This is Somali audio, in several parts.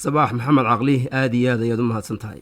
صباح محمد عقليه آدي هذا يدمها سنتهاي.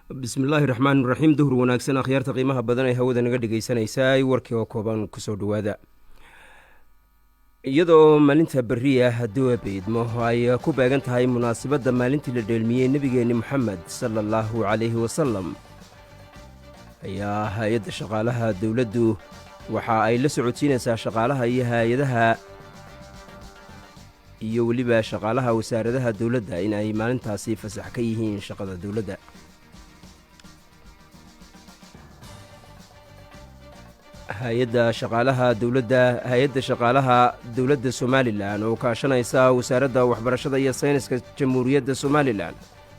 بسم الله الرحمن الرحيم. دهر wanaagsan akhyaarta qiimaha badan ee hawada naga dhageysanaysaa warkii oo kooban ku soo dhawaada. iyadoo maalinta bariya hadduu beedmo ay ku beegan tahay munaasabadda maalintii la dheelmiyey nabigeena Muhammad sallallahu alayhi wasallam ayaa hay'adda shaqaalaha dawladdu waxa ay la socotiinaysaa shaqaalaha iyo hay'adaha iyo waliba shaqaalaha wasaaradaha dawladda in ay maalintaasi fasax ka yihiin shaqada dawladda. hay'adda shaqaalaha dawladda Soomaaliland oo kaashanaysa wasaaradda waxbarashada iyo sayniska jamhuuriyadda Soomaaliland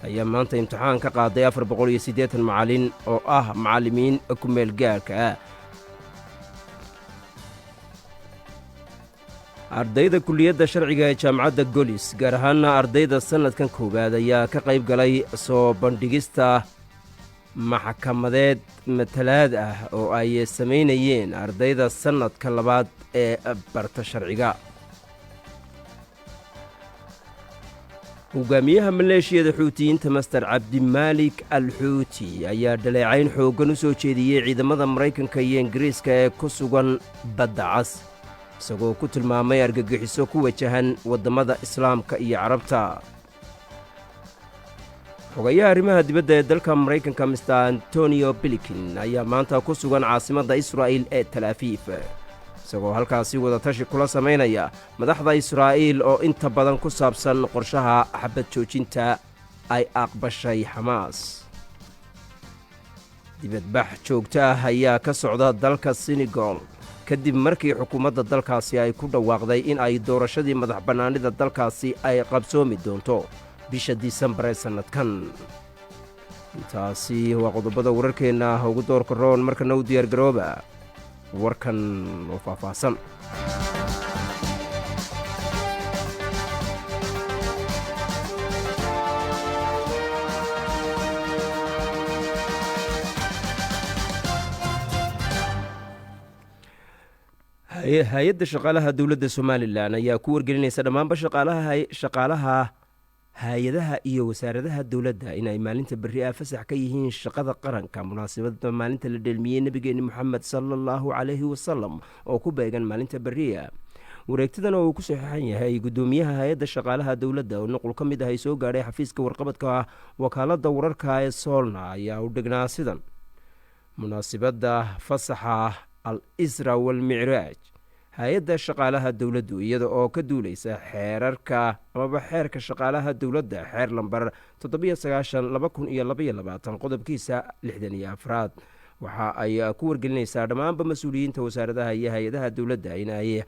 ayaa maanta imtixaan ka qaaday 480 macallin oo ah macallimiin ku meel gaarka ah. ardayda kulliyadda sharciga ee jaamacadda Golis gaar ahaan ardayda sanadkan koowaad ayaa ka qayb galay soo bandhigista maxkamadeed matalaad ah oo ay sameynayeen ardayda sanadka labaad ee barta sharciga. hogaamiyaha maleeshiyada xuutiyiinta Master Cabdimaalik Al-Xuuti ayaa dhaleecayn xooggan u soo jeediyey ciidamada Mareykanka iyo Ingiriiska ee ku sugan badda cas isagoo ku tilmaamay argagixiso ku wajahan waddamada Islaamka iyo Carabta. xogayaha arrimaha dibadda ee dalka Mareykanka Mr. Antonio Blinken ayaa maanta ku sugan caasimadda Israa'iil ee Tel Aviv isagoo halkaasi wadatashi kula samaynaya madaxda Israa'iil oo inta badan ku saabsan qorshaha xabad joojinta ay aqbashay Xamaas. dibadbax joogto ah ayaa ka socda dalka Senegal kadib markii xukuumadda dalkaasi ay ku dhawaaqday in ay doorashadii madax bannaanida dalkaasi ay qabsoomi doonto bisha Disembar ee sanadkan. intaasi waa qodobada wararkeenna ugu doorka roon markana u diyaar garooba warkan oo faahfaahsan. hay'adda shaqaalaha dawladda Soomaaliland ayaa ku wargelinaysa dhammaanba shaqaalaha hay-adaha iyo wasaaradaha dawladda in ay maalinta berri ah fasax ka yihiin shaqada qaranka munaasabadda maalinta la dheelmiyey nabigeena Muhammad sallallahu alayhi wasallam oo ku beegan maalinta berriya. wareegtadan oo uu ku saxiixan yahay gudoomiyaha hay'adda shaqaalaha dawladda oo nuqul ka mid ah ay soo gaadhay xafiiska warqabadka wakaaladda wararka ee Solna ayaa u dhignaa sidan: munaasabadda fasaxa al-Isra wal Mi'raaj. hay-adda shaqaalaha dawladdu iyada oo ka duulaysa xeerarka shaqaalaha dawladda xeer lambar 79222 qodobkiisa 64 waxa ay ku wargelinaysaa dhammaanba mas-uuliyiinta wasaaradaha iyo hay-adaha dawladda in ay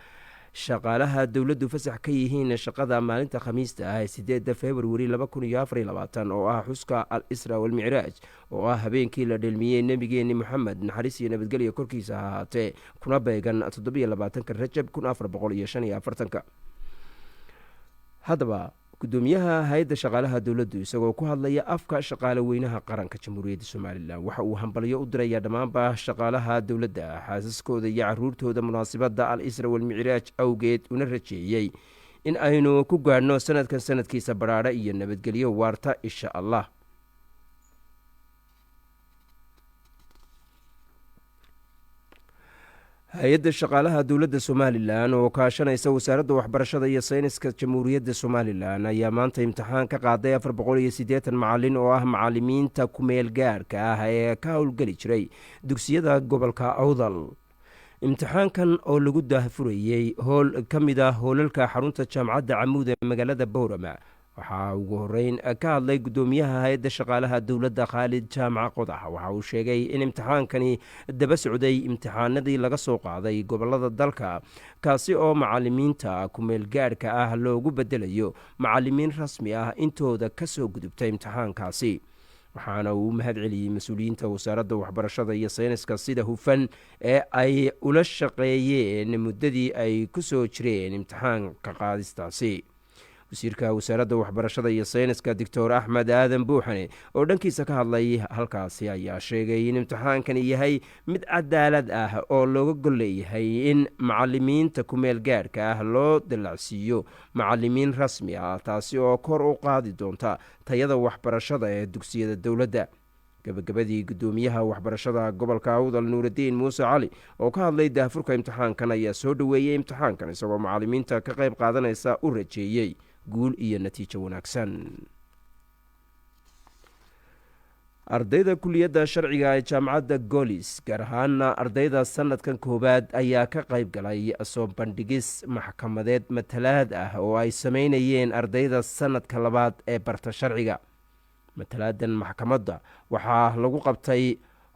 shaqaalaha dawladdu fasax ka yihiin shaqada maalinta khamiista ah ee 8 February 2024 oo ah xuska al-Isra wal Mi'raaj oo ah habeenkii la dheelmiyey nabigeena Muhammad naxariis iyo nabadgelyo korkiisa ha ahaatee kuna beegan 27 Rajab 1445. haddaba gudoomiyaha hay'adda shaqaalaha dawladdu isagoo ku hadlaya afka shaqaale weynaha qaranka jamhuuriyadda Soomaaliland waxa uu hambalyo u dirayaa dhammaanba shaqaalaha dawladda xaasaskooda iyo caruurtooda munaasabadda al-Isra wal Mi'raaj awgeed una rajeeyey in aynu ku gaadhno sanadkan sanadkiisa baraadha iyo nabadgelyo waarta insha Allah. hay-adda shaqaalaha dawladda Soomaaliland oo kaashanaysa wasaaradda waxbarashada iyo sayniska jamhuuriyadda Soomaaliland ayaa maanta imtixaan ka qaaday 480 macallin oo ah macallimiinta ku meel gaarka ah ee ka howlgeli jiray dugsiyada gobolka Awdal. imtixaankan oo lagu daahfurayey hool ka mid ah hoolalka xarunta jaamacadda Camuud ee magaalada Boorama waxaa ugu horeyn ka hadlay gudoomiyaha hay'adda shaqaalaha dawladda Khalid Jaamac Qodax. waxa uu sheegay in imtixaankani daba socday imtixaanadii laga soo qaaday gobolada dalka kaasi oo macallimiinta ku meel gaarka ah loogu bedelayo macallimiin rasmi ah intooda ka soo gudubtay imtixaankaasi. waxaana uu u mahad celiyey mas-uuliyiinta wasaaradda waxbarashada iyo sayniska sida hufan ee ay ula shaqeeyeen muddadii ay ku soo jireen imtixaanka qaadistaasi. wasiirka wasaaradda waxbarashada iyo sayniska doctor axmed aadan buuxane oo dhankiisa ka hadlay halkaasi ayaa sheegay in imtixaankani yahay mid cadaalad ah oo looga gol leeyahay in macalimiinta kumeel gaadhka ah loo dallacsiiyo macalimiin rasmi ah, taasi oo kor u qaadi doonta tayada waxbarashada ee dugsiyada dowladda. gabagabadii guddoomiyaha waxbarashada gobolka awdal nuuraddiin muuse cali oo ka hadlay daahfurka imtixaankan ayaa soo dhoweeyey imtixaankan isagoo macalimiinta ka qayb qaadanaysa u rajeeyey guul iyo natiijo wanaagsan. ardayda kuliyadda sharciga ee jaamacadda golis gaar ahaana ardayda sanadkan koowaad ayaa ka qayb galay soo bandhigis maxkamadeed matalaad ah oo ay sameynayeen ardayda sanadka labaad ee barta sharciga. matalaadan maxkamadda waxaa lagu qabtay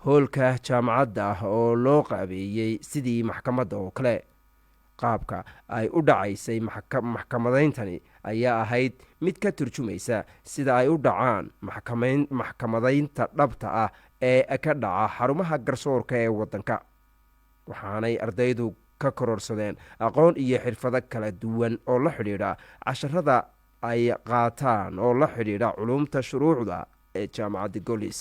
hoolka jaamacadda ah oo loo qaabeeyey sidii maxkamadda oo kale. qaabka ay u dhacaysay maxkamadayntani ayaa ahayd mid ka turjumaysa sida ay u dhacaan maxkamadaynta dhabta ah ee ka dhaca xarumaha garsoorka ee waddanka, waxaanay ardaydu ka kororsadeen aqoon iyo xirfado kala duwan oo la xidhiidha casharada ay qaataan oo la xidhiidha culumta shuruucda ee jaamacadda golis.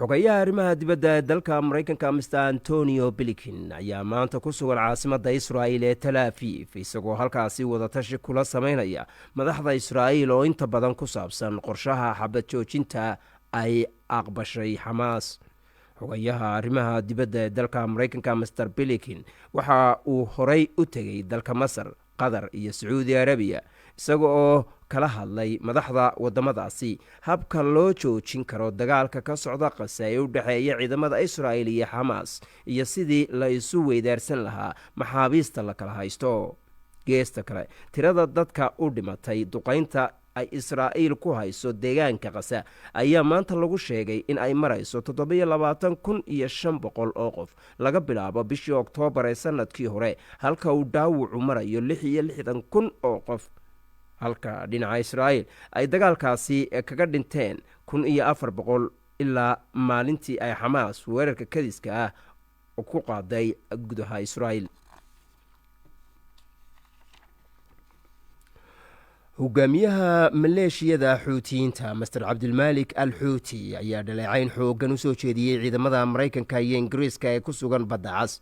xogayaha arrimaha dibadda ee dalka maraykanka mr antonio blinken ayaa maanta ku sugan caasimadda israa'il ee tel aviv isagoo halkaasi wadatashi kula sameynaya madaxda israa'iil oo inta badan ku saabsan qorshaha xabad joojinta ay aqbashay xamaas. xogayaha arrimaha dibadda ee dalka maraykanka mr blinken waxa uu horay u tegey dalka masar, qatar iyo sacuudi arabiya isaga oo kala hadlay madaxda waddamadaasi habka loo joojin karo dagaalka ka socda qasa ee u dhexeeya ciidamada israa'il iyo xamaas iyo sidii la isu weydaarsan lahaa maxaabiista la kala haysto. geesta kale tirada dadka u dhimatay duqaynta ay israa'iil ku hayso deegaanka qasa ayaa maanta lagu sheegay in ay marayso 27,500 oo qof laga bilaabo bishii oktoobar ee sanadkii hore, halka uu dhaawucu marayo 66,000 oo qof, halka dhinaca israa'iil ay dagaalkaasi kaga dhinteen 1,400 ilaa maalintii ay xamaas weerarka kadiska ah ku qaaday gudaha israa'iil. hogaamiyaha maleeshiyada xuutiyiinta master cabdilmaalik al xuuti ayaa dhaleecayn xooggan u soo jeediyey ciidamada maraykanka iyo ingiriiska ee ku sugan badda cas,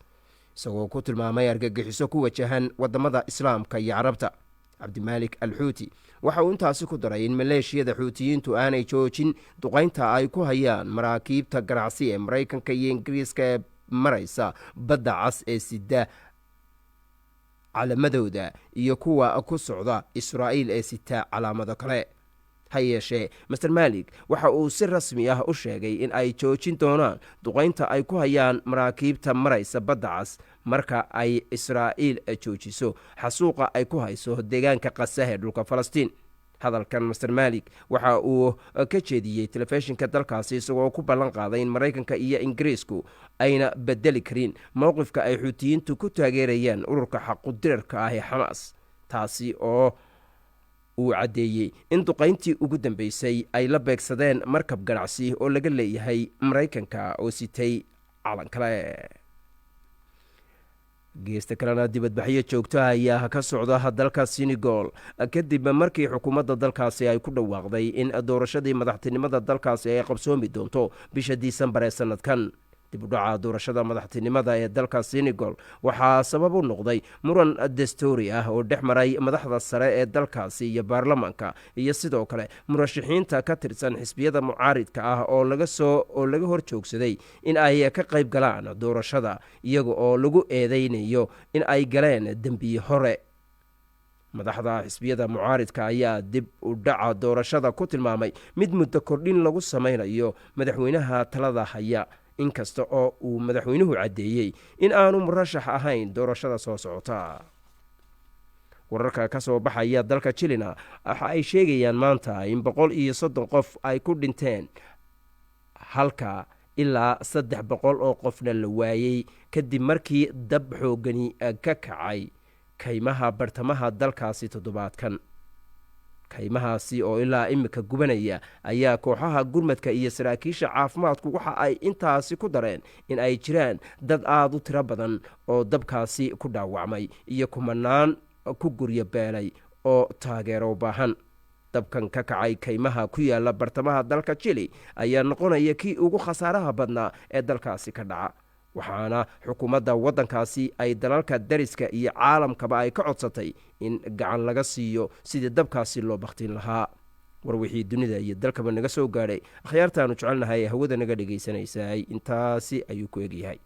isagoo ku tilmaamay argagixiso ku wajahan waddamada islaamka iyo carabta. cabdimaalik al xuuti waxa uu intaasi ku daray in maleeshiyada xuutiyiintu aanay joojin duqaynta ay ku hayaan maraakiibta ganacsi ee maraykanka iyo ingiriiska ee maraysa badda cas ee sida calaamadooda iyo kuwa ku socda israa'iil ee sita calaamado kale. ha yeeshee master maalik waxa uu si rasmi ah u sheegay in ay joojin doonaan duqaynta ay ku hayaan maraakiibta maraysa badda cas marka ay israa'iil joojiso xasuuqa ay ku hayso deegaanka qasa ee dhulka falastiin. hadalkan master maalik waxa uu ka jeediyey telefishinka dalkaasi isagoo ku ballan qaaday in maraykanka iyo ingiriisku ayna bedeli karin mowqifka ay xuutiyiintu ku taageerayaan ururka xaqudirarka ah ee xamaas, taasi oo uu caddeeyey in duqayntii ugu dambeysay ay la beegsadeen markab ganacsi oo laga leeyahay maraykanka oo sitay calan kale. geesta kalena dibadbaxyo joogto ayaa ka socda dalka senegal kadib markii xukuumadda dalkaasi ay ku dhawaaqday in doorashadii madaxtinimada dalkaasi ay qabsoomi doonto bisha disembar ee sanadkan. dib u dhaca doorashada madaxtinimada ee dalka senegal waxaa sabab u noqday muran dastuuri ah oo dhex maray madaxda sare ee dalkaasi iyo baarlamaanka iyo sidoo kale murashaxiinta ka tirsan xisbiyada mucaaridka ah oo laga hor joogsaday in ay ka qayb galaan doorashada iyaga oo lagu eedeynayo in ay galeen dembiye hore. madaxda xisbiyada mucaaridka ayaa dib u dhaca doorashada ku tilmaamay mid muddo kordhin lagu sameynayo madaxweynaha talada haya, inkasta oo uu madaxweynuhu caddeeyey in aanu murashax ahayn doorashada soo socota. wararka ka soo baxaya dalka jilina waxa ay sheegayaan maanta in 130 qof ay ku dhinteen halka ilaa 300 oo qofna la waayey kadib markii dab xoogani ka kacay kaymaha bartamaha dalkaasi toddobaadkan. kaymahaasi oo ilaa imika gubanaya ayaa kooxaha gurmadka iyo saraakiisha caafimaadku waxa ay intaasi ku dareen in ay jiraan dad aad u tiro badan oo dabkaasi ku dhaawacmay iyo kumanaan ku guryo beelay oo taageero baahan. dabkan ka kacay kaymaha ku yaala bartamaha dalka Chile ayaa noqonaya kii ugu khasaaraha badnaa ee dalkaasi ka dhaca, waxaana xukuumadda waddankaasi ay dalalka dariska iyo caalamkaba ay ka codsatay in gacan laga siiyo sidii dabkaasi loo bakhtiin lahaa. war wixii dunida iyo dalkaba naga soo gaadhay akhyaartaanu jecelnahay ee hawada naga dhagaysanaysay intaasi ayuu ku egyahay.